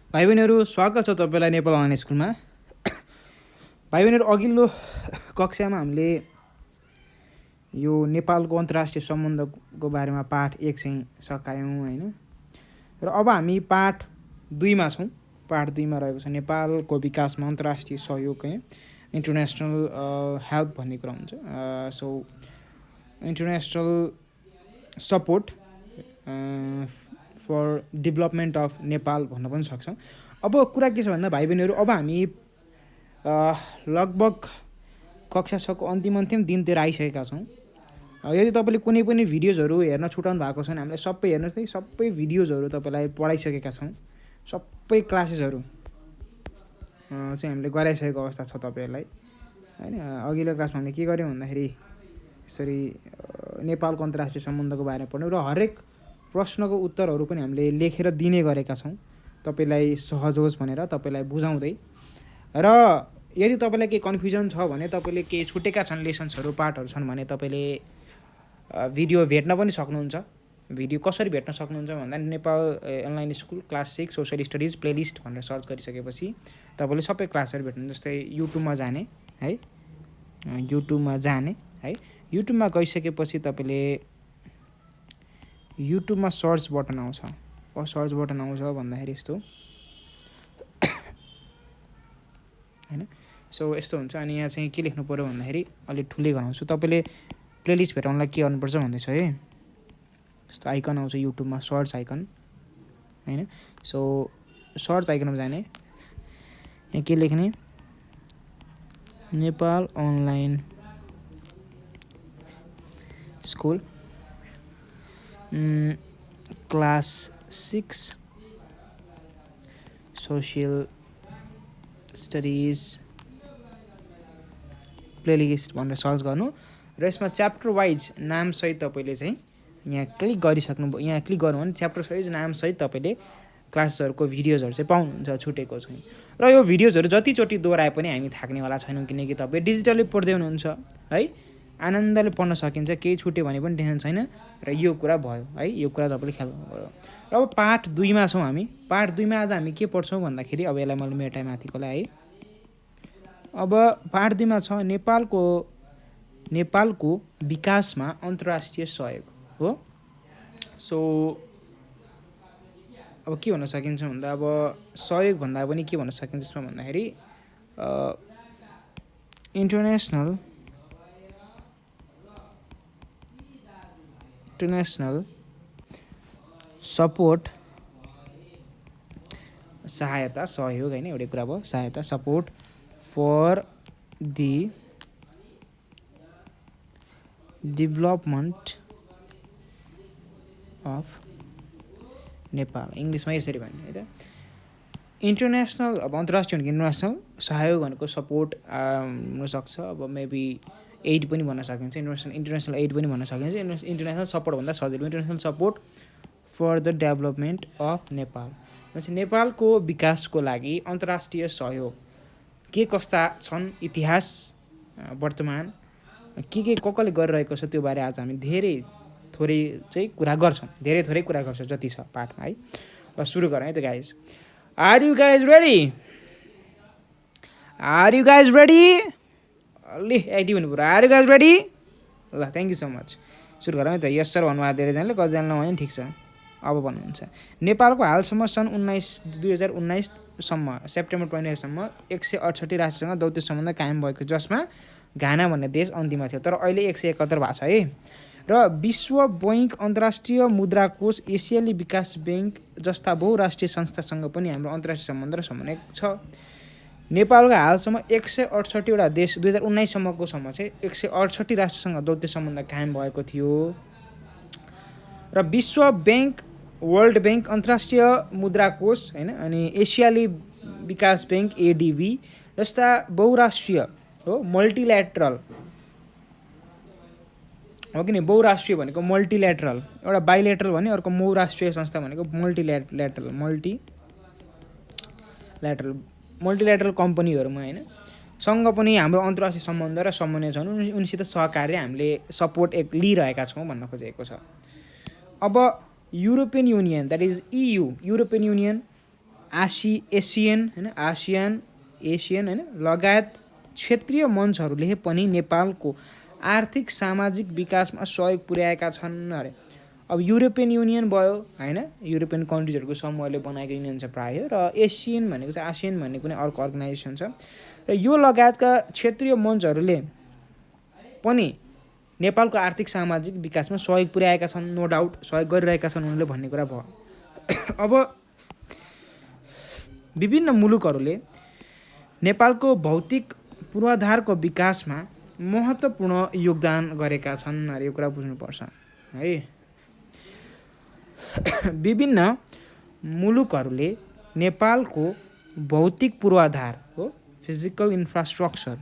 भाइ बहिनीहरू स्वागत छ तपाईँलाई नेपाल अनलाइन स्कुलमा। भाइ बहिनीहरू अघिल्लो कक्षामा हामीले यो नेपालको अन्तर्राष्ट्रिय सम्बन्धको बारेमा पाठ 1 चाहिँ सकायौँ हैन। र अब हामी पाठ 2 मा छौँ। पाठ 2 मा रहेको छ नेपालको विकासमा अन्तर्राष्ट्रिय सहयोग हैन, इन्टरनेसनल हेल्प भन्ने कुरा हुन्छ। So international support for development of Nepal भन्न पनि सक्छौँ। अब कुरा के छ भन्दा भाइ बहिनीहरू, अब हामी लगभग कक्षा 6 को अन्तिम दिनतिर आइसकेका छौँ। यदि तपाईँले कुनै पनि भिडियोजहरू हेर्न छुटाउनु भएको छ भने हामीले सबै हेर्नुहोस् है, सबै भिडियोजहरू तपाईँलाई पढाइसकेका छौँ। सबै क्लासेसहरू चाहिँ हामीले गराइसकेको अवस्था छ तपाईँहरूलाई हैन। अघिल्लो क्लासमा हामीले के गर्यौँ भन्दाखेरि यसरी नेपालको अन्तर्राष्ट्रिय सम्बन्धको बारेमा पढ्यौँ र हरेक प्रश्नको उत्तरहरू पनि हामीले लेखेर दिने गरेका छौँ तपाईँलाई सहज होस् भनेर, तपाईँलाई बुझाउँदै। र यदि तपाईँलाई केही कन्फ्युजन छ भने, तपाईँले केही छुटेका छन् लेसन्सहरू, पाठहरू छन् भने तपाईँले भिडियो भेट्न पनि सक्नुहुन्छ। भिडियो कसरी भेट्न सक्नुहुन्छ भन्दा Nepal online school class 6 social studies playlist भनेर सर्च गरिसकेपछि तपाईँले सबै क्लासहरू भेट्नुहुन्छ। जस्तै युट्युबमा जाने है, युट्युबमा जाने है, युट्युबमा गइसकेपछि तपाईँले युट्युबमा सर्च बटन आउँछ। सर्च बटन आउँछ भन्दाखेरि यस्तो हैन। सो यस्तो हुन्छ। अनि यहाँ चाहिँ के लेख्नु पर्यो भन्दाखेरि अलि ठुलै गराउँछु। तपाईँले प्लेलिस्ट भेटाउनलाई के गर्नुपर्छ भन्दैछ है। यस्तो आइकन आउँछ युट्युबमा, सर्च आइकन हैन। सो सर्च आइकनमा जाने, यहाँ के लेख्ने, Nepal online school class 6 social studies playlist भनेर सर्च गर्नु र यसमा च्याप्टर वाइज नामसहित तपाईँले चाहिँ यहाँ क्लिक गरिसक्नु। यहाँ क्लिक गर्नु भने च्याप्टर वाइज नामसहित तपाईँले क्लासहरूको भिडियोजहरू चाहिँ पाउनुहुन्छ छुटेको चाहिँ। र यो भिडियोजहरू जतिचोटि दोहोऱ्याए पनि हामी थाक्नेवाला छैनौँ, किनकि तपाईँ डिजिटली पढ्दै हुनुहुन्छ है, आनन्दले पढ्न सकिन्छ, केही छुट्यो भने पनि टेन्सन छैन। र यो कुरा भयो है, यो कुरा तपाईँले ख्याल गर्नु। र अब पाठ 2 मा छौँ हामी। पाठ 2 मा आज हामी के पढ्छौँ भन्दाखेरि, अब यसलाई मैले मेटाएँ माथिकोलाई है। अब पाठ 2 मा छ नेपालको विकासमा अन्तर्राष्ट्रिय सहयोग हो। सो अब के भन्न सकिन्छ भन्दा, अब सहयोग भन्दा पनि के भन्न सकिन्छ यसमा भन्दाखेरि इन्टरनेसनल सपोर्ट, सहायता, सहयोग हैन, एउटै कुरा भयो। सहायता, support for the development of Nepal. इङ्ग्लिसमा यसरी भन्ने है त। इन्टरनेसनल, अब अन्तर्राष्ट्रिय भनेको इन्टरनेसनल, सहयोग भनेको सपोर्ट हुनसक्छ, अब मेबी एड पनि भन्न सकिन्छ, इन्टरनेसनल एड पनि भन्न सकिन्छ। इन्टरनेसनल सपोर्ट भन्दा सजिलो, international support for the development of Nepal. भनेपछि नेपालको विकासको लागि अन्तर्राष्ट्रिय सहयोग के कस्ता छन्, इतिहास, वर्तमान के कसले गरिरहेको छ, त्यो बारे आज हामी धेरै थोरै चाहिँ कुरा गर्छौँ, धेरै थोरै कुरा गर्छौँ जति छ पाठमा है। ल सुरु गरौँ है त guys. Are you guys ready? Are you guys ready? अलि एक्टिभ हुनु पऱ्यो। Are you guys ready? ल थ्याङ्क यू सो मच। सुरु गरौँ है त। यस सर भन्नुभयो धेरैजनाले, कतिजनाले नभए ठिक छ। अब भन्नुहुन्छ, नेपालको हालसम्म सन् 2019सम्म सेप्टेम्बर 25सम्म 168 राष्ट्रसँग दौत्य सम्बन्ध कायम भएको, जसमा घाना भन्ने देश अन्तिममा थियो, तर अहिले 171 भएको छ है। र विश्व बैङ्क, अन्तर्राष्ट्रिय मुद्रा कोष, एसियाली विकास ब्याङ्क जस्ता बहुराष्ट्रिय संस्थासँग पनि हाम्रो अन्तर्राष्ट्रिय सम्बन्ध र समन्वय छ। नेपालको हालसम्म 168वटा देश 2019सम्मको सम्म चाहिँ 168 राष्ट्रसँग दौत्य सम्बन्ध कायम भएको थियो। र विश्व ब्याङ्क, वर्ल्ड ब्याङ्क, अन्तर्राष्ट्रिय मुद्रा कोष हैन, अनि एसियाली विकास ब्याङ्क एडिबी जस्ता बहुराष्ट्रिय हो, मल्टिल्याटरल हो कि नि। बहुराष्ट्रिय भनेको मल्टिल्याटरल, एउटा बाइल्याटरल भने अर्को बहुराष्ट्रिय संस्था भनेको मल्टिल्याटरल कम्पनीहरूमा हैन सँग पनि हाम्रो अन्तर्राष्ट्रिय सम्बन्ध र समन्वय छन्। उनीसित सहकार्य हामीले सपोर्ट लिइरहेका छौँ भन्न खोजेको छ। अब European union, that is EU, European union Asian हैन एसियन हैन लगायत क्षेत्रीय मञ्चहरूले पनि नेपालको आर्थिक सामाजिक विकासमा सहयोग पुर्याएका छन् अरे। अब युरोपियन युनियन भयो हैन, युरोपियन कन्ट्रिजहरूको समूहले बनाएको युनियन छ प्राय, र एसियन भनेको चाहिँ आसियन भन्ने कुनै अर्को अर्गनाइजेसन छ, र यो लगायतका क्षेत्रीय मञ्चहरूले पनि नेपालको आर्थिक सामाजिक विकासमा सहयोग पुर्याएका छन्, नो डाउट सहयोग गरिरहेका छन् उनीहरूले भन्ने कुरा भयो। अब विभिन्न मुलुकहरूले नेपालको भौतिक पूर्वाधारको विकासमा महत्त्वपूर्ण योगदान गरेका छन् अरे, यो कुरा बुझ्नुपर्छ है। विभिन्न मुलुकहरूले नेपालको भौतिक पूर्वाधार हो, फिजिकल इन्फ्रास्ट्रक्चर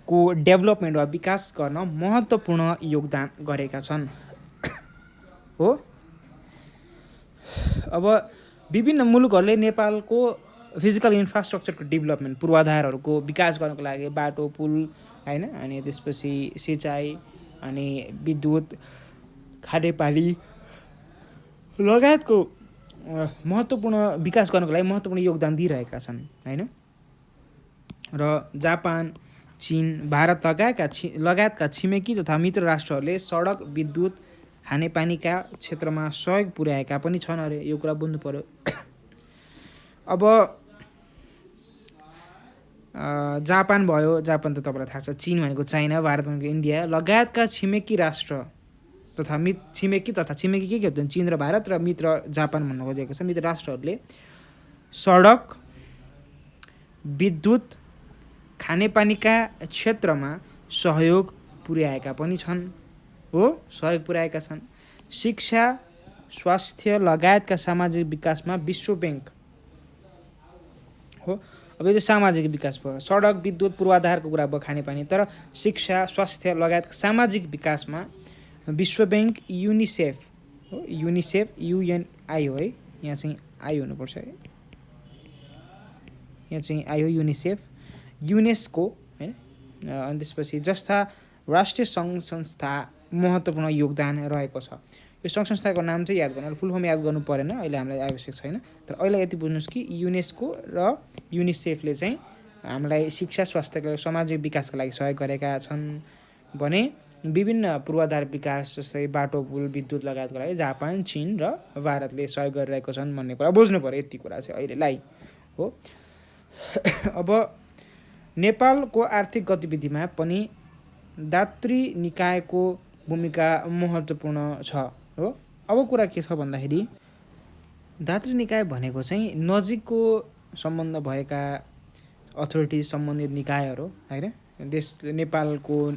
को डेभलपमेन्ट वा विकास गर्न महत्त्वपूर्ण योगदान गरेका छन् हो। अब विभिन्न मुलुकहरूले नेपालको फिजिकल इन्फ्रास्ट्रक्चरको डेभलपमेन्ट, पूर्वाधारहरूको विकास गर्नको लागि बाटो, पुल हैन, अनि त्यसपछि सिँचाइ, अनि विद्युत, खानेपानी लगायतको महत्त्वपूर्ण विकास गर्नको लागि महत्त्वपूर्ण योगदान दिइरहेका छन् हैन। र जापान, चीन, भारत लगायतका छिमेकी तथा मित्र राष्ट्रहरूले सडक, विद्युत, खानेपानीका क्षेत्रमा सहयोग पुर्याएका पनि छन् अरे, यो कुरा बुझ्नु पर्यो। अब जापान भयो, जापान त तपाईँलाई थाहा छ, चीन भनेको चाइना, भारत भनेको इन्डिया लगायतका छिमेकी राष्ट्र तथा छिमेकी के हुन्छन्, चीन र भारत, र मित्र जापान भन्न खोजेको छ, मित्र राष्ट्रहरूले सडक, विद्युत, खानेपानीका क्षेत्रमा सहयोग पुर्याएका पनि छन् हो, सहयोग पुर्याएका छन्। शिक्षा, स्वास्थ्य लगायतका सामाजिक विकासमा विश्व ब्याङ्क हो। अब यो चाहिँ सामाजिक विकास भयो, सडक, विद्युत, पूर्वाधारको कुरा भयो, खानेपानी, तर शिक्षा, स्वास्थ्य लगायतका सामाजिक विकासमा विश्व ब्याङ्क, युनिसेफ हो, युनिसेफ UNI हो है, यहाँ चाहिँ आई हुनुपर्छ है, यहाँ चाहिँ आई हो, युनिसेफ, युनेस्को हैन, अनि त्यसपछि जस्ता राष्ट्रिय सङ्घ संस्था महत्त्वपूर्ण योगदान रहेको छ। यो सङ्घ संस्थाको नाम चाहिँ याद गर्नु, फुल फर्म याद गर्नु परेन, अहिले हामीलाई आवश्यक छैन, तर अहिले यति बुझ्नुहोस् कि युनेस्को र युनिसेफले चाहिँ हामीलाई शिक्षा, स्वास्थ्य, सामाजिक विकासका लागि सहयोग गरेका छन् भने विभिन्न पूर्वाधार विकास जस्तै बाटो, पुल, विद्युत लगायतको लागि जापान, चीन र भारतले सहयोग गरिरहेको छन् भन्ने कुरा बुझ्नु पर्यो। यति कुरा चाहिँ अहिलेलाई हो। अब नेपालको आर्थिक गतिविधिमा पनि दातृ निकायको भूमिका महत्त्वपूर्ण छ हो। अब कुरा के छ भन्दाखेरि दातृ निकाय भनेको चाहिँ नजिकको सम्बन्ध भएका अथोरिटी, सम्बन्धित निकायहरू हैन, देश नेपालको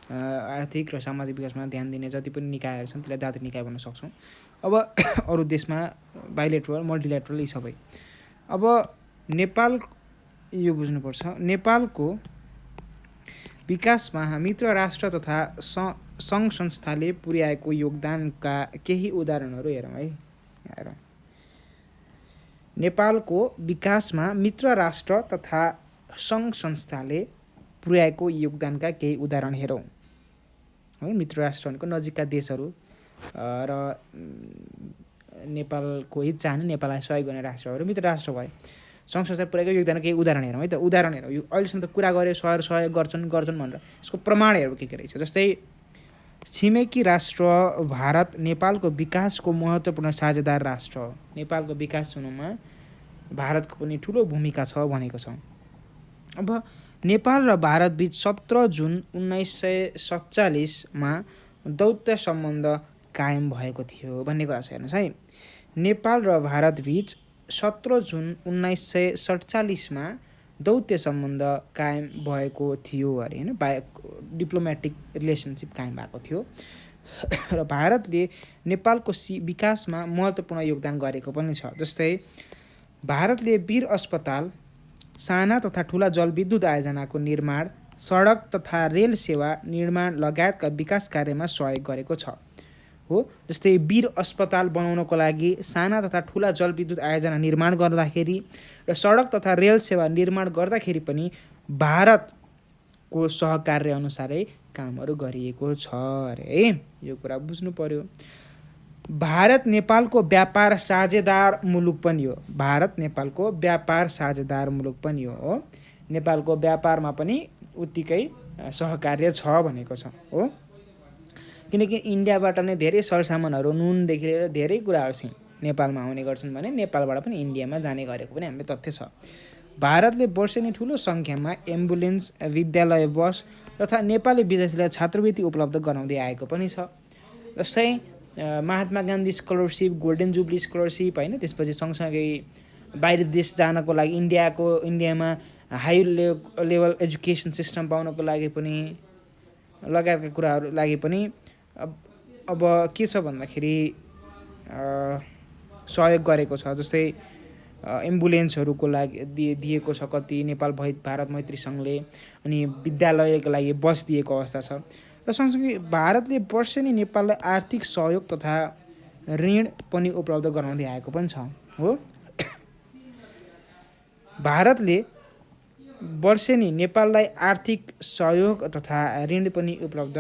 आर्थिक र सामाजिक विकासमा ध्यान दिने जति पनि निकायहरू छन् त्यसलाई दातृ निकाय भन्न सक्छौँ। अब अरू देशमा बाइलेटरल, मल्टिलेटरल यी सबै। अब नेपाल, यो बुझ्नुपर्छ, नेपालको विकासमा मित्र राष्ट्र तथा सङ्घ संस्थाले पुर्याएको योगदानका केही उदाहरणहरू हेरौँ है। हेरौँ, नेपालको विकासमा मित्र राष्ट्र तथा सङ्घ संस्थाले पुर्याएको योगदानका केही उदाहरण हेरौँ है। मित्र राष्ट्र भनेको नजिकका देशहरू र नेपालको हित चाहने, नेपाललाई सहयोग गर्ने राष्ट्रहरू मित्र राष्ट्र भए। सङ्घ संस्था पुर्याएको योगदान केही उदाहरण हेरौँ है त। उदाहरण हेरौँ, यो अहिलेसम्म त कुरा गरे सहयोग गर्छन् भनेर यसको प्रमाणहरू के रहेछ। जस्तै छिमेकी राष्ट्र भारत नेपालको विकासको महत्त्वपूर्ण साझेदार राष्ट्र हो। नेपालको विकास हुनुमा भारतको पनि ठुलो भूमिका छ भनेको छ। अब नेपाल र भारतबीच 17 जुन 1947मा दौत्य सम्बन्ध कायम भएको थियो भन्ने कुरा छ। हेर्नुहोस् है, नेपाल र भारतबीच 17 जुन 1947मा दौत्य सम्बन्ध कायम भएको थियो अरे होइन, डिप्लोमेटिक रिलेसनसिप कायम भएको थियो र भारतले नेपालको विकासमा महत्त्वपूर्ण योगदान गरेको पनि छ। जस्तै भारतले वीर अस्पताल, साना तथा ठुला जलविद्युत आयोजनाको निर्माण, सडक तथा रेल सेवा निर्माण लगायतका विकास कार्यमा सहयोग गरेको छ हो। जस्तै वीर अस्पताल बनाउनको लागि साना तथा ठुला जलविद्युत आयोजना निर्माण गर्दाखेरि र सडक तथा रेल सेवा निर्माण गर्दाखेरि पनि भारतको सहकार्य अनुसारै कामहरू गरिएको छ अरे है। यो कुरा बुझ्नु पर्यो। भारत नेपालको व्यापार साझेदार मुलुक पनि हो। भारत नेपालको व्यापार साझेदार मुलुक पनि हो। नेपालको व्यापारमा पनि उत्तिकै सहकार्य छ भनेको छ हो। किनकि इन्डियाबाट नै धेरै सरसामानहरू नुनदेखि लिएर धेरै कुराहरू चाहिँ नेपालमा आउने गर्छन् भने नेपालबाट पनि इन्डियामा जाने गरेको पनि हामीले तथ्य छ। भारतले वर्षेनी ठुलो सङ्ख्यामा एम्बुलेन्स, विद्यालय बस तथा नेपाली विद्यार्थीलाई छात्रवृत्ति उपलब्ध गराउँदै आएको पनि छ। जस्तै Mahatma Gandhi scholarship, golden jubilee scholarship होइन, त्यसपछि सँगसँगै बाहिर देश जानको लागि इन्डियामा हाई लेभल एजुकेसन सिस्टम पाउनको लागि पनि लगायतका कुराहरू लागि पनि अब के छ भन्दाखेरि सहयोग गरेको छ। जस्तै एम्बुलेन्सहरूको लागि दिएको छ कति नेपाल भारत मैत्री सङ्घले, अनि विद्यालयको लागि बस दिएको अवस्था छ। र सँगसँगै भारतले वर्षेनी नेपाललाई आर्थिक सहयोग तथा ऋण पनि उपलब्ध गराउँदै आएको पनि छ हो। भारतले वर्षेनी नेपाललाई आर्थिक सहयोग तथा ऋण पनि उपलब्ध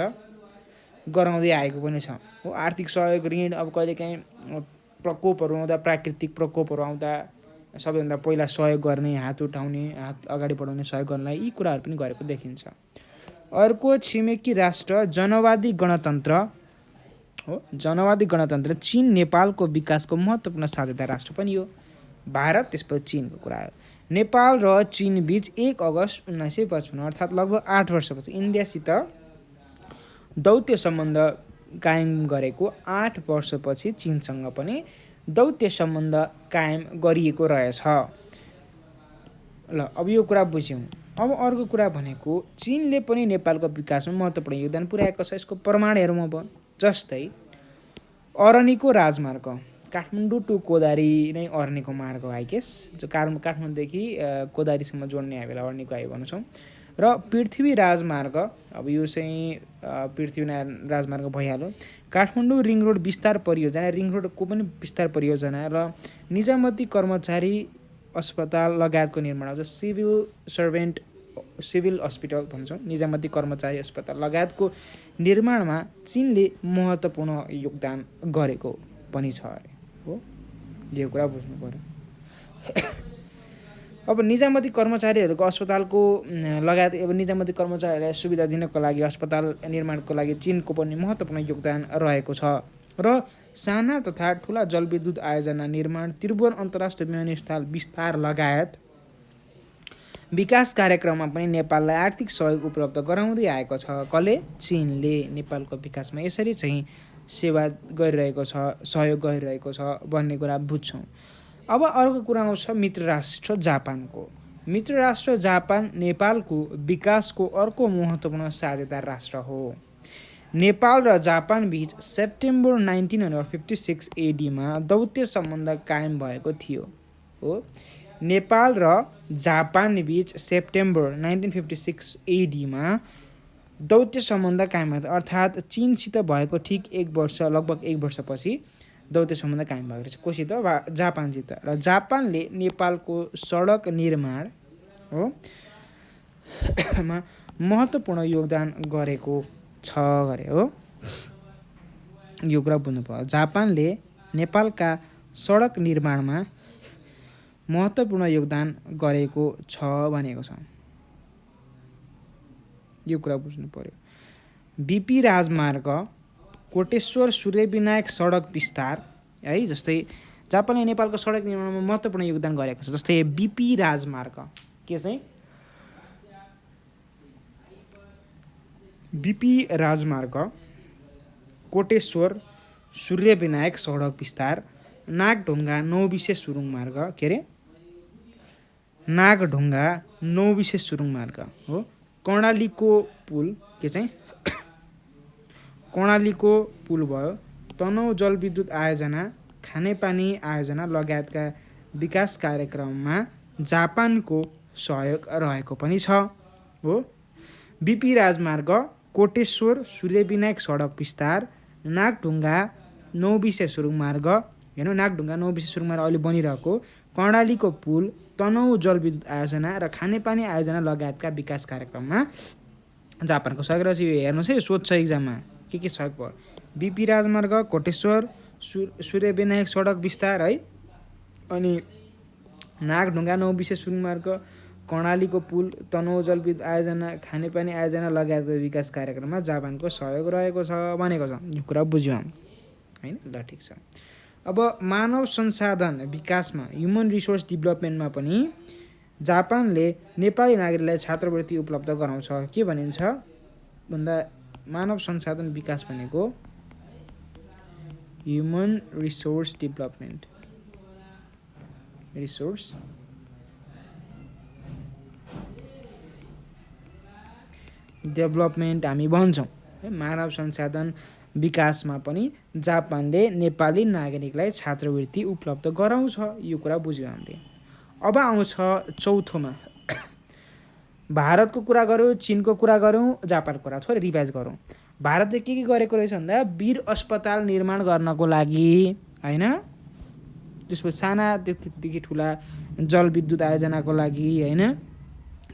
गराउँदै आएको पनि छ हो। आर्थिक सहयोग, ऋण, अब कहिलेकाहीँ प्रकोपहरू आउँदा, प्राकृतिक प्रकोपहरू आउँदा सबैभन्दा पहिला सहयोग गर्ने, हात उठाउने, हात अगाडि बढाउने सहयोग गर्नलाई यी कुराहरू पनि गरेको देखिन्छ। अर्को छिमेकी राष्ट्र जनवादी गणतन्त्र हो। जनवादी गणतन्त्र चीन नेपालको विकासको महत्त्वपूर्ण साझेदार राष्ट्र पनि हो। भारत त्यसपछि चीनको कुरा हो। नेपाल र चीन बीच 1 अगस्त 1955 अर्थात् लगभग 8 वर्षपछि इन्डियासित दौत्य सम्बन्ध कायम गरेको 8 वर्षपछि चीनसँग पनि दौत्य सम्बन्ध कायम गरिएको रहेछ। ल अब यो कुरा बुझ्यौँ। अब अर्को कुरा भनेको चीनले पनि नेपालको विकासमा महत्त्वपूर्ण योगदान पुर्याएको छ। यसको प्रमाण हेरौँ अब। जस्तै अरनिको राजमार्ग, काठमाडौँ टु कोदारी नै अरनिको मार्ग हो आई गेस, जो काठमाडौँदेखि कोदारीसम्म जोड्ने हामीलाई अरनिको आयो भन्छौँ। र पृथ्वी राजमार्ग, अब यो चाहिँ पृथ्वी राजमार्ग भइहाल्यो। काठमाडौँ रिङ रोड विस्तार परियोजना, रिङ रोडको पनि विस्तार परियोजना र निजामती कर्मचारी अस्पताल लगायतको निर्माण, जो सिभिल हस्पिटल भन्छौँ, निजामती कर्मचारी अस्पताल लगायतको निर्माणमा चीनले महत्त्वपूर्ण योगदान गरेको पनि छ अरे हो। यो कुरा बुझ्नु पर्यो। अब निजामती कर्मचारीहरूको अस्पतालको लगायत अब निजामती कर्मचारीहरूलाई सुविधा दिनको लागि अस्पताल निर्माणको लागि चीनको पनि महत्त्वपूर्ण योगदान रहेको छ। र साना तथा ठुला जलविद्युत आयोजना निर्माण, त्रिभुवन अन्तर्राष्ट्रिय विमानस्थल विस्तार लगायत विकास कार्यक्रममा पनि नेपाललाई आर्थिक सहयोग उपलब्ध गराउँदै आएको छ। कसले? चीनले नेपालको विकासमा यसरी चाहिँ सेवा गरिरहेको छ, सहयोग गरिरहेको छ भन्ने कुरा बुझ्छौँ। अब अर्को कुरा आउँछ मित्र राष्ट्र जापानको। मित्र राष्ट्र जापान नेपालको विकासको अर्को महत्त्वपूर्ण साझेदार राष्ट्र हो। नेपाल र जापान बीच सेप्टेम्बर 1956 AD-मा दौत्य सम्बन्ध कायम भएको थियो हो। नेपाल र जापान बीच सेप्टेम्बर 1956 AD-मा दौत्य सम्बन्ध कायम भएको, अर्थात् चीनसित भएको ठिक लगभग एक वर्षपछि दौत्य सम्बन्ध कायम भएको रहेछ। कोसित? जापानसित। र जापानले नेपालको सडक निर्माण हो मा महत्त्वपूर्ण योगदान गरेको छ गरे हो। यो कुरा बुझ्नु पर्यो। जापानले नेपालका सडक निर्माणमा महत्त्वपूर्ण योगदान गरेको छ भनेको छ। यो कुरा बुझ्नु पर्यो। बीपी राजमार्ग, कोटेश्वर सूर्यविनायक सडक विस्तार है, जस्तै जापानले नेपालको सडक निर्माणमा महत्त्वपूर्ण योगदान गरेको छ। जस्तै बीपी राजमार्ग के चाहिँ बीपी राजमार्ग, कोटेश्वर सूर्यविनायक सडक विस्तार, नागढुङ्गा नौबिसे सुरुङ मार्ग, के अरे नागढुङ्गा नौबिसे सुरुङ मार्ग हो। कर्णालीको पुल, के चाहिँ कर्णालीको पुल भयो। तनहुँ जलविद्युत आयोजना, खानेपानी आयोजना लगायतका विकास कार्यक्रममा जापानको सहयोग रहेको पनि छ हो। बीपी राजमार्ग, कोटेश्वर सूर्यविनायक सडक विस्तार, नागढुङ्गा नौबिसे सुरुङ मार्ग हेर्नु नागढुङ्गा नौबिसे सुरुङ मार्ग अहिले बनिरहेको कर्णालीको पुल तनहुँ जलविद्युत आयोजना र खानेपानी आयोजना लगायतका विकास कार्यक्रममा जापानको सहयोग रहेछ। यो हेर्नुहोस् है, सोध्छ इक्जाममा के सहयोग भयो। बिपी राजमार्ग, कोटेश्वर, सूर्यविनायक सडक विस्तार है, अनि नागढुङ्गा नौबिसे सुरुङ मार्ग, कर्णालीको पुल, तनहुँ जलविद्युत आयोजना, खानेपानी आयोजना लगायतका विकास कार्यक्रममा जापानको सहयोग रहेको छ भनेको छ। यो कुरा बुझ्यौँ हामी होइन। ल ठिक छ। अब मानव संसाधन विकासमा ह्युमन रिसोर्स डेभलपमेन्टमा पनि जापानले नेपाली नागरिकलाई छात्रवृत्ति उपलब्ध गराउँछ। के भनिन्छ भन्दा मानव संसाधन विकास भनेको human resource development, resource development हामी भन्छौँ है। मानव संसाधन विकासमा पनि जापानले नेपाली नागरिकलाई छात्रवृत्ति उपलब्ध गराउँछ। यो कुरा बुझ्यौँ हामीले। अब आउँछ चौथोमा भारतको कुरा गऱ्यौँ, चीनको कुरा गऱ्यौँ, जापानको कुरा थोरै रिभाइज गरौँ। भारतले के गरेको रहेछ भन्दा वीर अस्पताल निर्माण गर्नको लागि होइन, त्यसपछि सानादेखि ठुला जलविद्युत आयोजनाको लागि होइन,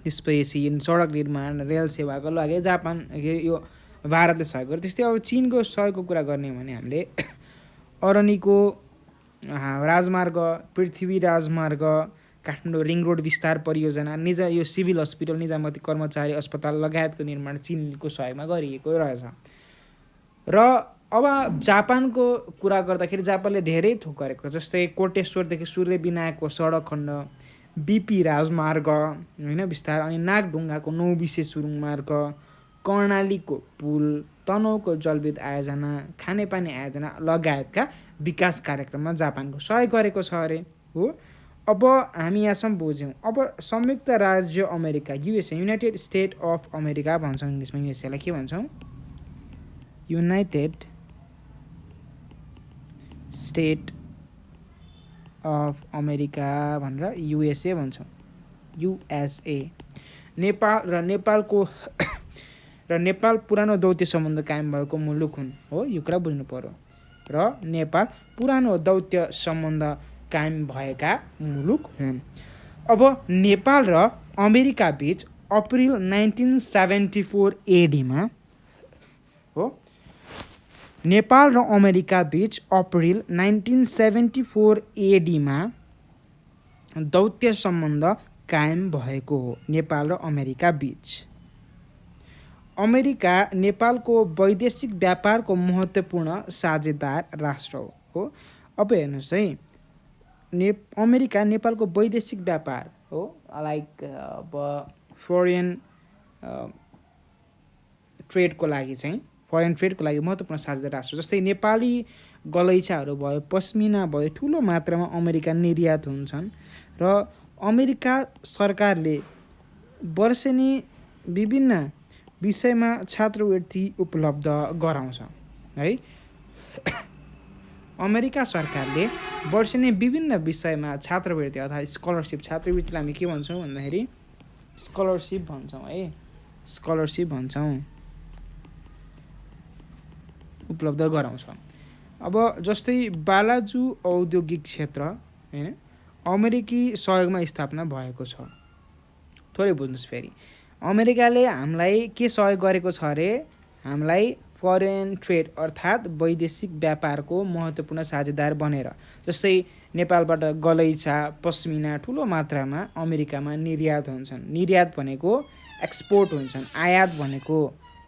त्यसपछि सडक निर्माण, रेल सेवाको लागि जापान यो भारतले सहयोग गर्यो। त्यस्तै अब चीनको सहयोगको कुरा गर्ने हो भने हामीले अरनिको राजमार्ग, पृथ्वी राजमार्ग, काठमाडौँ रिङ रोड विस्तार परियोजना, यो सिभिल हस्पिटल, निजामती कर्मचारी अस्पताल लगायतको निर्माण चीनको सहयोगमा गरिएको रहेछ। र अब जापानको कुरा गर्दाखेरि जापानले धेरै थोक गरेको, जस्तै कोटेश्वरदेखि सूर्यविनायकको सडक खण्ड, बिपी राजमार्ग होइन विस्तार, अनि नागढुङ्गाको नौबिसे सुरुङ मार्ग, कर्णालीको पुल, तनहुँको जलविद्युत आयोजना, खानेपानी आयोजना लगायतका विकास कार्यक्रममा जापानको सहयोग गरेको छ अरे हो। अब हामी यहाँसम्म बुझ्यौँ। अब संयुक्त राज्य America, USA, United state of America भन्छौँ इङ्ग्लिसमा। युएसएलाई के भन्छौँ? युनाइटेड स्टेट अफ अमेरिका भनेर युएसए भन्छौँ, युएसए। नेपाल पुरानो दौत्य सम्बन्ध कायम भएको मुलुक हुन् हो, यो कुरा बुझ्नु पर्यो। र नेपाल पुरानो दौत्य सम्बन्ध कायम भएका मुलुक हुन्। अब नेपाल र अमेरिका बीच अप्रिल 1974 एडीमा हो, नेपाल र अमेरिका बीच अप्रिल 1974 एडीमा दौत्य सम्बन्ध कायम भएको हो नेपाल र अमेरिका बीच। अमेरिका नेपालको वैदेशिक व्यापारको महत्त्वपूर्ण साझेदार राष्ट्र हो। अब हेर्नुहोस् है, अमेरिका नेपालको वैदेशिक व्यापार हो, लाइक अब फरेन ट्रेडको लागि चाहिँ, फरेन ट्रेडको लागि महत्त्वपूर्ण साझेदार राष्ट्र। जस्तै नेपाली गलैँचाहरू भयो, पस्मिना भयो, ठुलो मात्रामा अमेरिका निर्यात हुन्छन्। र अमेरिका सरकारले वर्षेनी विभिन्न विषयमा छात्रवृत्ति उपलब्ध गराउँछ है। अमेरिका सरकारले वर्षेनी विभिन्न विषयमा छात्रवृत्ति अर्थात् स्कलरसिप, छात्रवृत्तिलाई हामी के भन्छौँ भन्दाखेरि स्कलरसिप भन्छौँ है, स्कलरसिप भन्छौँ, उपलब्ध गराउँछ। अब जस्तै बालाजु औद्योगिक क्षेत्र होइन अमेरिकी सहयोगमा स्थापना भएको छ। थोरै बुझ्नुहोस् फेरि, अमेरिकाले हामीलाई के सहयोग गरेको छ अरे, हामीलाई फरेन ट्रेड अर्थात् वैदेशिक व्यापारको महत्त्वपूर्ण साझेदार बनेर। जस्तै नेपालबाट गलैँचा, पस्मिना ठुलो मात्रामा अमेरिकामा निर्यात हुन्छन्। निर्यात भनेको एक्सपोर्ट हुन्छन्, आयात भनेको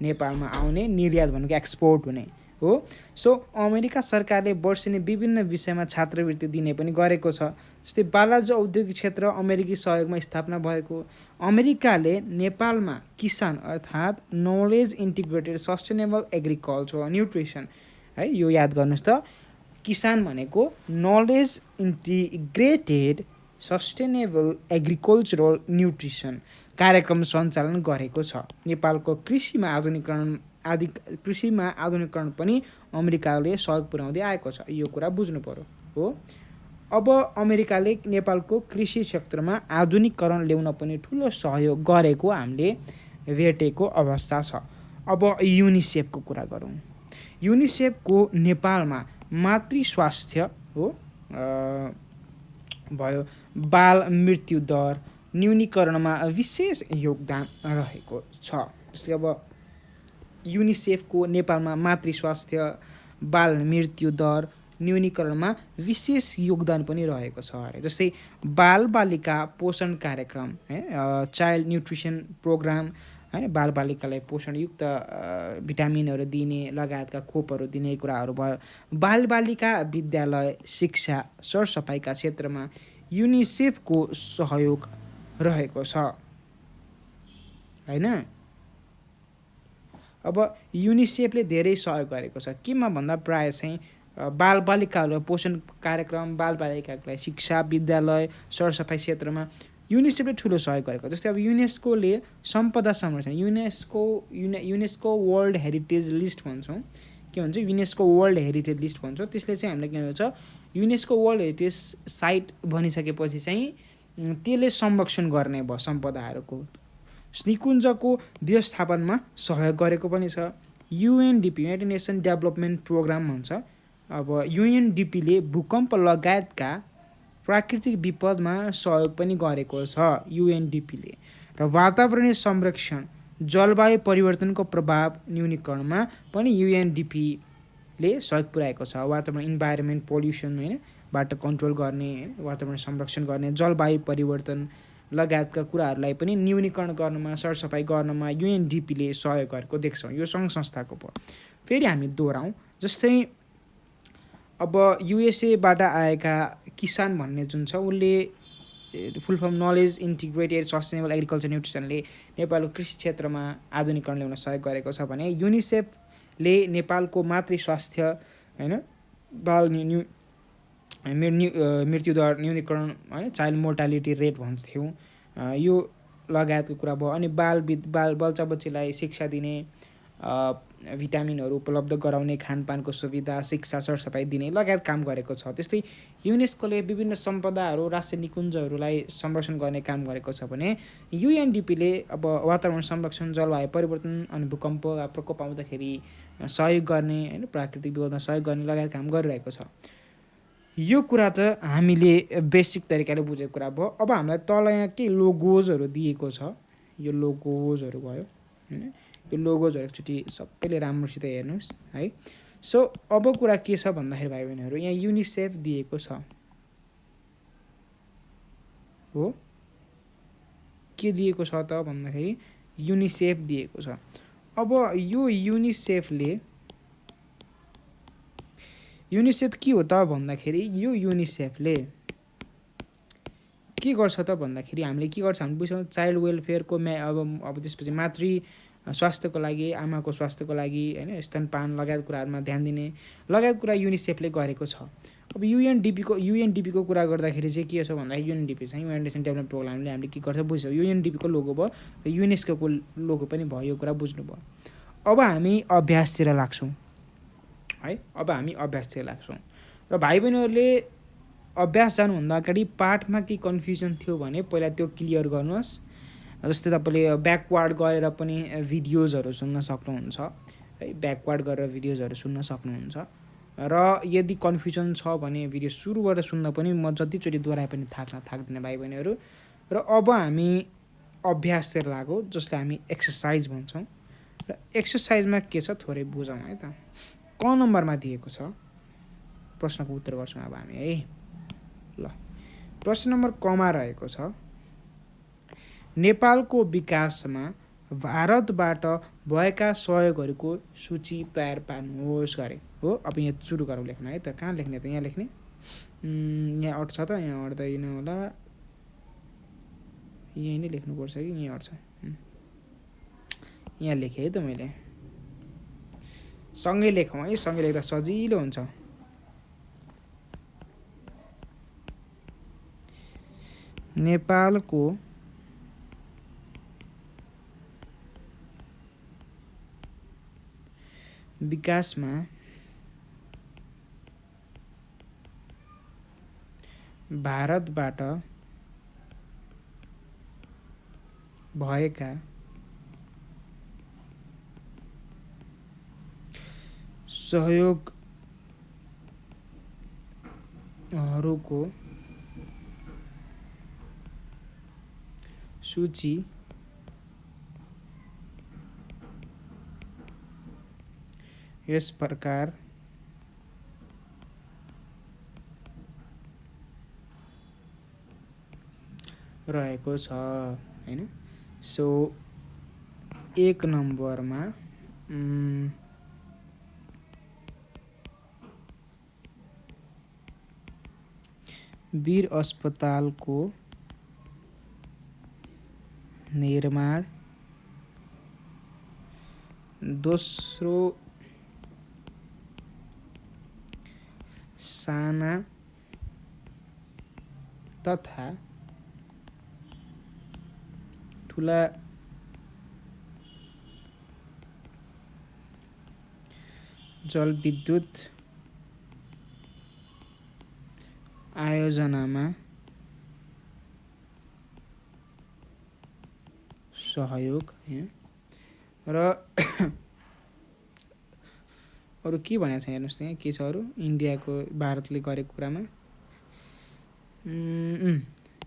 नेपालमा आउने, निर्यात भनेको एक्सपोर्ट हुने हो। सो अमेरिका सरकारले वर्षेनी विभिन्न विषयमा छात्रवृत्ति दिने पनि गरेको छ। जस्तै बालाजु औद्योगिक क्षेत्र अमेरिकी सहयोगमा स्थापना भएको। अमेरिकाले नेपालमा किसान अर्थात् knowledge integrated sustainable agriculture nutrition है, यो याद गर्नुहोस् त, किसान भनेको knowledge integrated sustainable agricultural nutrition कार्यक्रम सञ्चालन गरेको छ। नेपालको कृषिमा आधुनिकरण पनि अमेरिकाले सहयोग पुर्याउँदै आएको छ। यो कुरा बुझ्नु पर्यो हो। अब अमेरिकाले नेपालको कृषि क्षेत्रमा आधुनिकीकरण ल्याउन पनि ठुलो सहयोग गरेको हामीले भेटेको अवस्था छ। अब युनिसेफको कुरा गरौँ। युनिसेफको नेपालमा मातृ स्वास्थ्य हो भयो बाल मृत्यु दर न्यूनीकरणमा विशेष योगदान रहेको छ। जस्तै अब युनिसेफको नेपालमा मातृ स्वास्थ्य बाल मृत्यु दर न्यूनीकरणमा विशेष योगदान पनि रहेको छ अरे। जस्तै बालबालिका पोषण कार्यक्रम चाइल्ड न्युट्रिसन प्रोग्राम हैन, बालबालिकालाई पोषणयुक्त भिटामिनहरू दिने लगायतका खोपहरू दिने कुराहरू भयो। बालबालिका विद्यालय शिक्षा सरसफाइका क्षेत्रमा युनिसेफको सहयोग रहेको छ हैन। अब युनिसेफले धेरै सहयोग गरेको छ केमा भन्दा प्राय चाहिँ बालबालिकाहरूलाई पोषण कार्यक्रम, बालबालिकालाई शिक्षा विद्यालय सरसफाइ क्षेत्रमा युनिसेफले ठुलो सहयोग गरेको। जस्तै अब युनेस्कोले सम्पदा संरक्षण युनेस्को वर्ल्ड हेरिटेज लिस्ट भन्छौँ, के भन्छ युनेस्को वर्ल्ड हेरिटेज लिस्ट भन्छौँ। त्यसले चाहिँ हामीलाई के भन्छ युनेस्को वर्ल्ड हेरिटेज साइट भनिसकेपछि चाहिँ त्यसले संरक्षण गर्ने भयो सम्पदाहरूको। निकुञ्जको व्यवस्थापनमा सहयोग गरेको पनि छ। UNDP United Nation development programme भन्छ। अब युएनडिपीले भूकम्प लगायतका प्राकृतिक विपदमा सहयोग पनि गरेको छ युएनडिपीले। र वातावरणीय संरक्षण जलवायु परिवर्तनको प्रभाव न्यूनीकरणमा पनि युएनडिपीले सहयोग पुर्याएको छ। वातावरण इन्भाइरोमेन्ट पोल्युसन हैन बाट कन्ट्रोल गर्ने, वातावरण संरक्षण गर्ने, जलवायु परिवर्तन लगायतका कुराहरूलाई पनि न्यूनीकरण गर्नमा सरसफाइ गर्नमा युएनडिपीले सहयोग गरेको देख्छौँ। यो सङ्घ संस्थाको भयो। फेरि हामी दोहोऱ्याउँ, जस्तै अब युएसएबाट आएका किसान भन्ने जुन छ उसले full farm knowledge integrated sustainable agriculture न्युट्रिसनले नेपालको कृषि क्षेत्रमा आधुनिकरण ल्याउन सहयोग गरेको छ भने युनिसेफले नेपालको मातृ स्वास्थ्य हैन बाल मृत्युदर न्यूनीकरण हैन चाइल्ड मोर्टालिटी रेट भन्थ्यौँ यो लगायतको कुरा भयो। अनि बाल बच्चा बच्चीलाई शिक्षा दिने, भिटामिनहरू उपलब्ध गराउने, खानपानको सुविधा, शिक्षा सरसफाइ दिने लगायत काम गरेको छ। त्यस्तै युनेस्कोले विभिन्न सम्पदाहरू राष्ट्रिय निकुञ्जहरूलाई संरक्षण गर्ने काम गरेको छ भने युएनडिपीले अब वातावरण संरक्षण जलवायु परिवर्तन अनि भूकम्प प्रकोप आउँदाखेरि सहयोग गर्ने हैन प्राकृतिक विपदमा सहयोग गर्ने लगायत काम गरिरहेको छ। यो कुरा त हामीले बेसिक तरिकाले बुझेको कुरा भयो। अब हामीलाई तल यहाँ के लोगोजहरू दिएको छ, यो लोगोजहरू भयो हैन, यो लोगोजहरू एकचोटि सबैले राम्रोसित हेर्नुहोस् है। सो अब कुरा के छ भन्दाखेरि भाइ बहिनीहरू यहाँ युनिसेफ दिएको छ हो, के दिएको छ त भन्दाखेरि युनिसेफ दिएको छ। अब यो युनिसेफ के हो त भन्दाखेरि यो युनिसेफले के गर्छ त भन्दाखेरि हामीले के गर्छ हामी बुझ्छौँ चाइल्ड वेलफेयरको अब त्यसपछि मातृ स्वास्थ्यको लागि, आमाको स्वास्थ्यको लागि हैन स्तनपान लगायत कुराहरूमा ध्यान दिने लगायत कुरा युनिसेफले गरेको छ। अब युएनडिपीको कुरा गर्दाखेरि चाहिँ के छ भन्दा युएनडिपी चाहिँ युनाइटेड नेसन डेभलपमेन्ट प्रोग्रामले हामीले के गर्छ बुझ्छौँ। युएनडिपीको लोगो भयो र युनेस्कोको लोगो पनि भयो, यो कुरा बुझ्नुभयो। अब हामी अभ्यासतिर लाग्छौँ है, अब हामी अभ्यासतिर लाग्छौँ र भाइ बहिनीहरूले अभ्यास जानुभन्दा अगाडि पाठमा के कन्फ्युजन थियो भने पहिला त्यो क्लियर गर्नुहोस्। जस्तै तपाईँले ब्याकवार्ड गरेर पनि भिडियोजहरू सुन्न सक्नुहुन्छ है, ब्याकवार्ड गरेर भिडियोजहरू सुन्न सक्नुहुन्छ। र यदि कन्फ्युजन छ भने भिडियो सुरुबाट सुन्न पनि म जतिचोटि दोहोऱ्याए पनि थाक्दैन भाइ बहिनीहरू। र अब हामी अभ्यासतिर लागौँ जसलाई हामी एक्सर्साइज भन्छौँ। र एक्सर्साइजमा के छ थोरै बुझौँ है त। क नम्बरमा दिएको छ प्रश्नको उत्तर गर्छौँ अब हामी है। ल प्रश्न नम्बर कमा रहेको छ नेपालको विकासमा भारतबाट भएका सहयोगहरूको सूची तयार पार्नुहोस् गरे हो। अब यहाँ सुरु गरौँ लेख्न है त। कहाँ लेख्ने त, यहाँ लेख्ने, यहाँ अट्छ त, यहाँ अट्दैन होला, यहीँ नै लेख्नुपर्छ कि यहाँ अट्छ, यहाँ लेखेँ है त मैले। सँगै लेखौँ है, सँगै लेख्दा सजिलो हुन्छ। नेपालको विकासमा भारतबाट भएका सहयोगहरूको सूची यस प्रकार रहेको छ हैन। सो 1 नम्बरमा वीर अस्पतालको निर्माण, दोस्रो साना तथा ठुला जलविद्युत आयोजनामा सहयोग हैन। र अरु के भनेको छ हेर्नुस् त यहाँ के छ अरु इन्डियाको भारतले गरेको कुरामा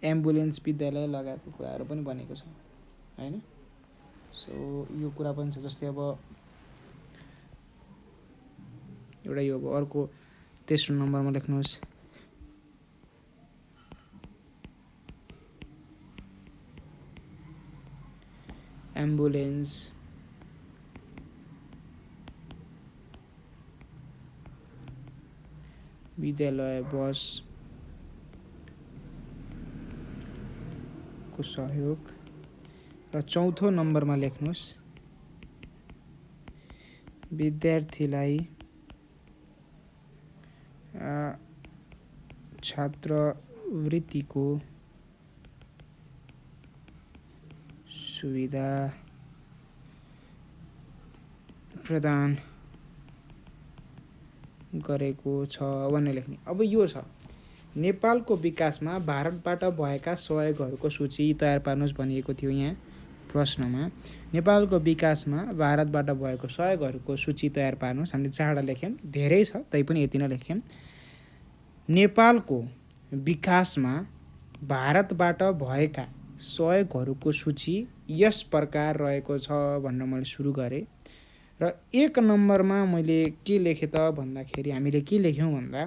एम्बुलेन्स विद्यालय लगायतको कुराहरू पनि बनेको छ हैन। सो यो कुरा पनि छ। जस्तै अब एउटा यो अब अर्को तेस्रो नम्बरमा लेख्नुहोस् एम्बुलेन्स विद्यालय बस को सहयोग। र चौथो नम्बरमा लेख्नुहोस् विद्यार्थीलाई छात्रवृत्तिको सुविधा प्रदान गरेको छ भन्ने लेख्ने। अब यो छ नेपालको विकासमा भारतबाट भएका सहयोगहरूको सूची तयार पार्नुहोस् भनिएको थियो यहाँ प्रश्नमा। नेपालको विकासमा भारतबाट भएको सहयोगहरूको सूची तयार पार्नुहोस्। हामीले 4 लेख्यौं, धेरै छ तैपनि यति नै लेख्यौं। नेपालको विकासमा भारतबाट भएका सहयोगहरूको सूची यस प्रकार रहेको छ भनेर मैले सुरु गरेँ। र 1 नम्बरमा मैले के लेखेँ त भन्दाखेरि हामीले के लेख्यौं भन्दा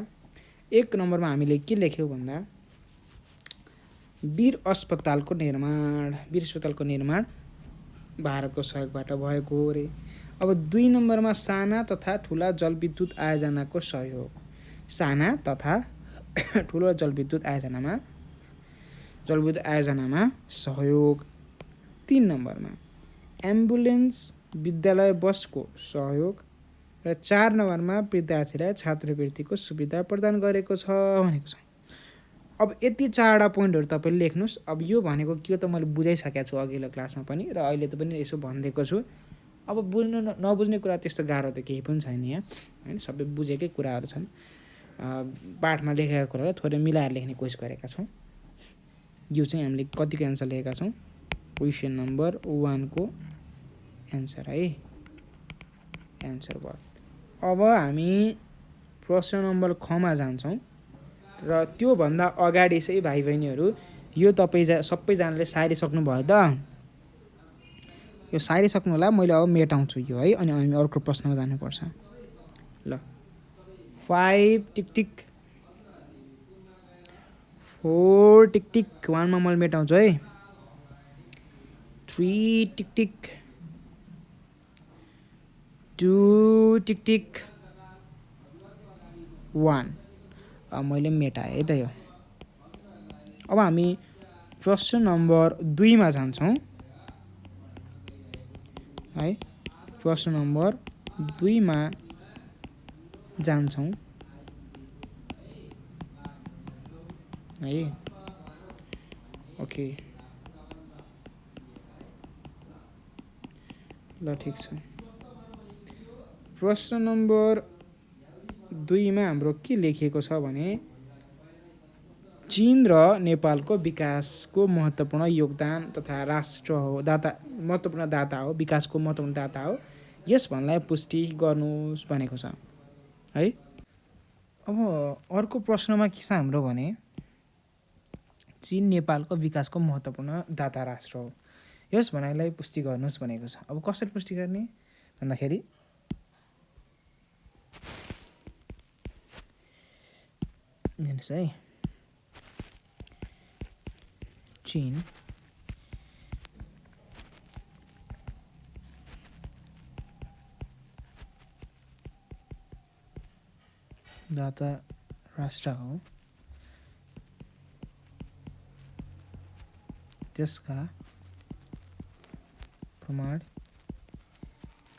1 नम्बरमा हामीले के लेख्यौं भन्दा वीर अस्पतालको निर्माण भारतको सहयोगबाट भएको रे। अब 2 नम्बरमा साना तथा ठुला जलविद्युत आयोजनाको सहयोग, साना तथा ठुलो जलविद्युत आयोजनामा सहयोग। 3 नम्बरमा एम्बुलेन्स विद्यालय बसको सहयोग। र 4 नम्बरमा विद्यार्थीलाई छात्रवृत्तिको सुविधा प्रदान गरेको छ भनेको छ। अब यति 4वटा पोइन्टहरु तपाईले लेख्नुस्। अब यो भनेको के हो त मैले बुझाइसकेको छु अघिल्लो क्लासमा पनि र अहिले त पनि यसो भन्दैको छु। अब बुझ्नु नबुझ्ने कुरा त्यस्तो गाह्रो त केही पनि छैन यहाँ हैन, सबै बुझेकै कुराहरु छन्। पाठमा लेखेका कुराहरु थोरै मिलाएर लेख्ने कोसिस गरेका छौं। यो चाहिँ हामीले कतिको एन्सर लेखेका छौं क्वेशन नम्बर 1 को एन्सर है, एन्सर भयो। अब हामी प्रश्न नम्बर ख मा जान्छौं र त्यो भन्दा अगाडि चाहिँ भाइ बहिनीहरु यो तपाई सबैजनाले सारिसक्नु भयो त? यो सारिसक्नु होला। मैले अब मेटाउँछु यो है, अनि हामी अर्को प्रश्नमा जानुपर्छ। ल 5 टिक टिक 4 टिक टिक 1 मा मैले मेटाउँछु है। 3 टिक टिक 2 टिक टिक 1 अब मैले मेटाएँ है त यो। अब हामी प्रश्न नम्बर 2 मा जान्छौं है। प्रश्न नम्बर 2 मा जान्छौं है। ओके ल ठीक छ। प्रश्न नम्बर 2 मा हाम्रो के लेखिएको छ भने चीन र नेपालको विकासको महत्त्वपूर्ण योगदान तथा राष्ट्र हो दाता महत्त्वपूर्ण दाता हो, विकासको महत्त्वपूर्ण दाता हो, यस भन्नलाई पुष्टि गर्नुस् भनेको छ। है। अब अर्को प्रश्नमा के छ हाम्रो भने चीन नेपालको विकासको महत्त्वपूर्ण दाता राष्ट्र हो, यस भनाइलाई पुष्टि गर्नुहोस् भनेको छ। अब कसरी पुष्टि गर्ने भन्दाखेरि हेर्नुहोस् है, चीन दाता राष्ट्र हो, त्यसका प्रमाण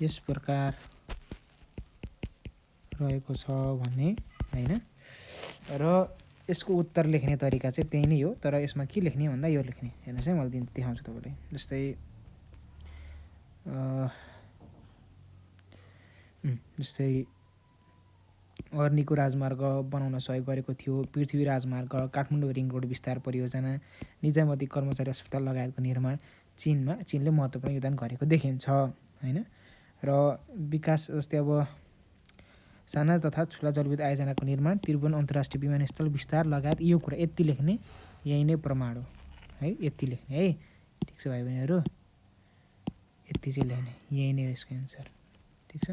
यस प्रकार रहेको छ भन्ने होइन। र यसको उत्तर लेख्ने तरिका चाहिँ त्यही नै हो, तर यसमा के लेख्ने भन्दा यो लेख्ने। हेर्नुहोस् है, मैले देखाउँछु तपाईँलाई। जस्तै अर्नीको राजमार्ग बनाउन सहयोग गरेको थियो, पृथ्वी राजमार्ग, काठमाडौँ रिङ रोड विस्तार परियोजना, निजामती कर्मचारी अस्पताल लगायतको निर्माण चीनले महत्त्वपूर्ण योगदान गरेको देखिन्छ होइन। र विकास जस्तै अब साना तथा ठुला जलविद्युत आयोजनाको निर्माण, त्रिभुवन अन्तर्राष्ट्रिय विमानस्थल विस्तार लगायत यो कुरा यति लेख्ने, यही नै प्रमाण हो है। यति लेख्ने है, ठिक छ भाइ बहिनीहरू, यति चाहिँ लेख्ने, यही नै हो यसको एन्सर। ठिक छ,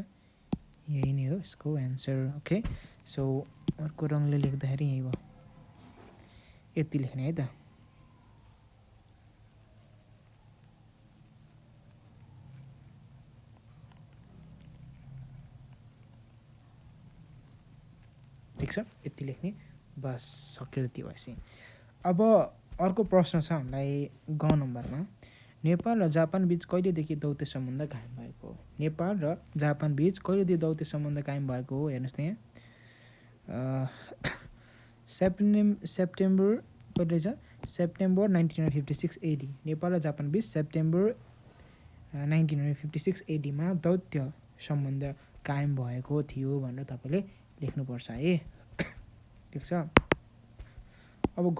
यही नै हो यसको एन्सर। ओके, सो अर्को रङले लेख्दाखेरि यही भयो, यति लेख्ने है त। ठिक छ, यति लेख्ने, बस सक्यो त्यति भएपछि। अब अर्को प्रश्न छ हामीलाई ग नम्बरमा, नेपाल र जापान बीच कहिलेदेखि दौत्य सम्बन्ध कायम भएको हो? नेपाल र जापान बीच कहिलेदेखि दौत्य सम्बन्ध कायम भएको हो? हेर्नुहोस् त यहाँ सेप्टेम्बर कहिले छ? September 1956 AD। नेपाल र जापान बीच सेप्टेम्बर 1956 AD मा दौत्य सम्बन्ध कायम भएको थियो भनेर तपाईँले लेख्नुपर्छ है। ठिक छ। अब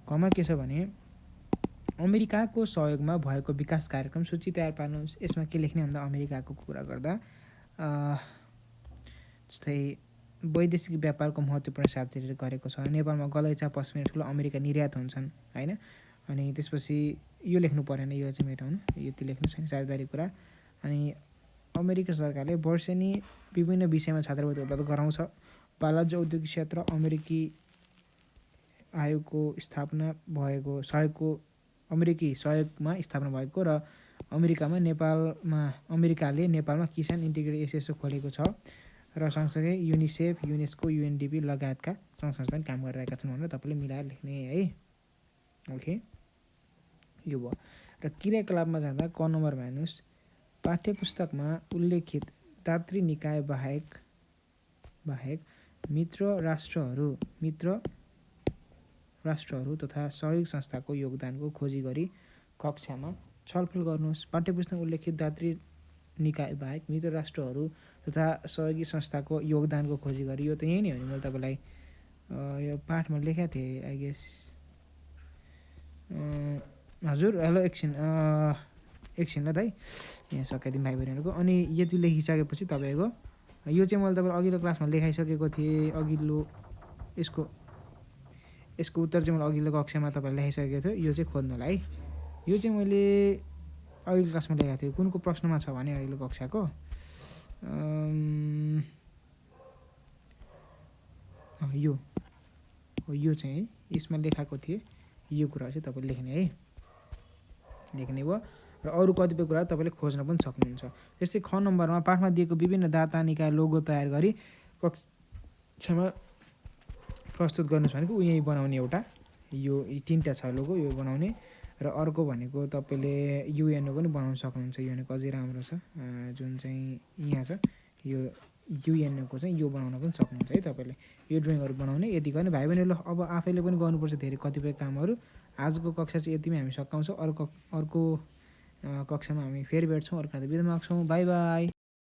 घमा के छ भने अमेरिकाको सहयोगमा भएको विकास कार्यक्रम सूची तयार पार्नुहोस्। यसमा के लेख्ने भन्दा अमेरिकाको कुरा गर्दा जस्तै वैदेशिक व्यापारको महत्त्वपूर्ण साझेदारी गरेको छ। नेपालमा गलैँचा पश्मिना ठुलो अमेरिका निर्यात हुन्छन् होइन। अनि त्यसपछि यो लेख्नु परेन, यो चाहिँ मेटाउनु, यति लेख्नु छैन, साझेदारी कुरा। अनि अमेरिका सरकारले वर्षेनी विभिन्न विषयमा छात्रवृत्ति उपलब्ध गराउँछ। वाणिज्य औद्योगिक क्षेत्र अमेरिकी आयोगको स्थापना भएको अमेरिकी सहयोगमा स्थापना भएको र अमेरिकाले नेपालमा किसान इन्टिग्रेटेड एसोसिएसन खोलेको छ र सँगसँगै युनिसेफ, युनेस्को, UNDP लगायतका सङ्घ संस्थान काम गरिरहेका छन् भनेर तपाईँले मिलाएर लेख्ने है। ओके, यो भयो। र क्रियाकलापमा जाँदा क नम्बरमा हेर्नुहोस्, पाठ्यपुस्तकमा उल्लेखित दात्री निकाय बाहेक मित्र राष्ट्रहरू तथा सहयोग संस्थाको योगदानको खोजी गरी कक्षामा छलफल गर्नुहोस्। पाठ्यपुस्तकमा उल्लेखित दात्री निकाय बाहेक मित्र राष्ट्रहरू तथा सहयोगी संस्थाको योगदानको खोजी गरी, यो त यही नै हो नि, मैले तपाईँलाई यो पाठमा लेखेको थिएँ आई गेस। हजुर, हेलो, एकछिन ल दाइ, यहाँ सकाइदिउँ भाइ बहिनीहरूको। अनि यति लेखिसकेपछि तपाईँको यो चाहिँ मैले तपाईँलाई अघिल्लो क्लासमा लेखाइसकेको थिएँ। यसको उत्तर चाहिँ मैले अघिल्लो कक्षामा तपाईँलाई लेखाइसकेको थियो। यो चाहिँ खोज्नु होला है। यो चाहिँ मैले अघिल्लो क्लासमा लेखाएको थिएँ। कुनको प्रश्नमा छ भने अघिल्लो कक्षाको यो चाहिँ यसमा लेखाएको थिएँ। यो कुरा चाहिँ तपाईँले लेख्ने है, लेख्ने भयो। र अरू कतिपय कुरा तपाईँले खोज्न पनि सक्नुहुन्छ। जस्तै ख नम्बरमा पाठमा दिएको विभिन्न दाता निकाय लोगो तयार गरी कक्षामा प्रस्तुत गर्नुहोस् भनेको यही बनाउने एउटा, यो 3टा छ लोगो, यो बनाउने। र अर्को भनेको तपाईँले युएनओको पनि बनाउन सक्नुहुन्छ। युएनओको अझै राम्रो छ, जुन चाहिँ यहाँ छ, यो युएनओको चाहिँ यो बनाउन पनि सक्नुहुन्छ है तपाईँले। यो ड्रइङहरू बनाउने यति गर्ने भाइ बहिनीहरूले अब आफैले पनि गर्नुपर्छ धेरै कतिपय कामहरू। आजको कक्षा चाहिँ यतिमै हामी सकाउँछौँ। अर्को कक्षामा हामी फेरि भेट्छौँ, अर्को बिदा माग्छौँ। By by.